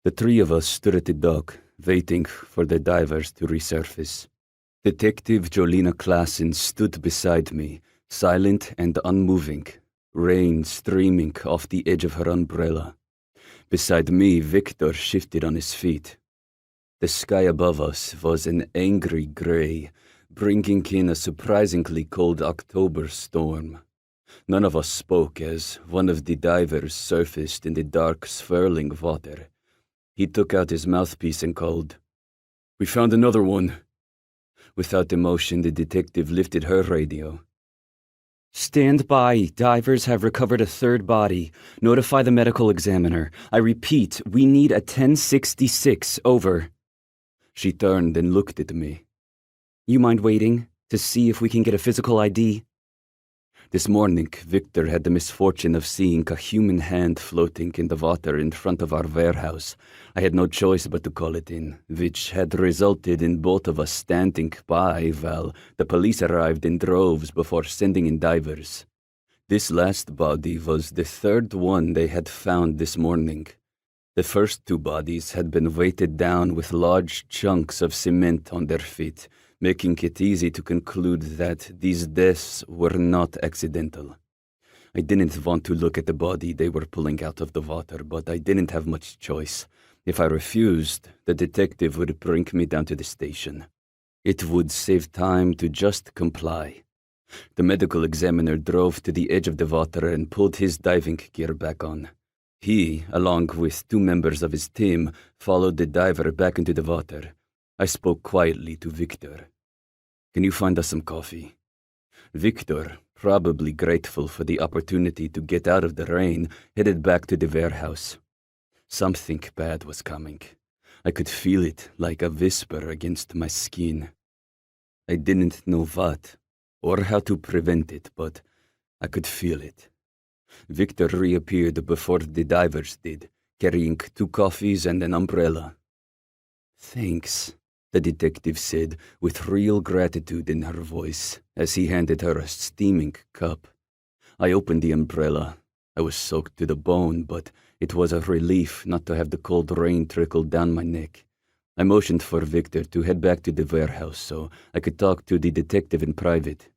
The three of us stood at the dock, waiting for the divers to resurface. Detective Jolina Klassen stood beside me, silent and unmoving, rain streaming off the edge of her umbrella. Beside me, Victor shifted on his feet. The sky above us was an angry grey, bringing in a surprisingly cold October storm. None of us spoke as one of the divers surfaced in the dark, swirling water. He took out his mouthpiece and called, "We found another one." Without emotion, the detective lifted her radio. "Stand by. Divers have recovered a third body. Notify the medical examiner. I repeat, we need a 1066. Over." She turned and looked at me. "You mind waiting to see if we can get a physical ID?" This morning, Victor had the misfortune of seeing a human hand floating in the water in front of our warehouse. I had no choice but to call it in, which had resulted in both of us standing by while the police arrived in droves before sending in divers. This last body was the third one they had found this morning. The first two bodies had been weighted down with large chunks of cement on their feet, making it easy to conclude that these deaths were not accidental. I didn't want to look at the body they were pulling out of the water, but I didn't have much choice. If I refused, the detective would bring me down to the station. It would save time to just comply. The medical examiner drove to the edge of the water and pulled his diving gear back on. He, along with two members of his team, followed the diver back into the water. I spoke quietly to Victor. "Can you find us some coffee?" Victor, probably grateful for the opportunity to get out of the rain, headed back to the warehouse. Something bad was coming. I could feel it like a whisper against my skin. I didn't know what, or how to prevent it, but I could feel it. Victor reappeared before the divers did, carrying 2 coffees and an umbrella. "Thanks," the detective said, with real gratitude in her voice, as he handed her a steaming cup. I opened the umbrella. I was soaked to the bone, but it was a relief not to have the cold rain trickle down my neck. I motioned for Victor to head back to the warehouse so I could talk to the detective in private.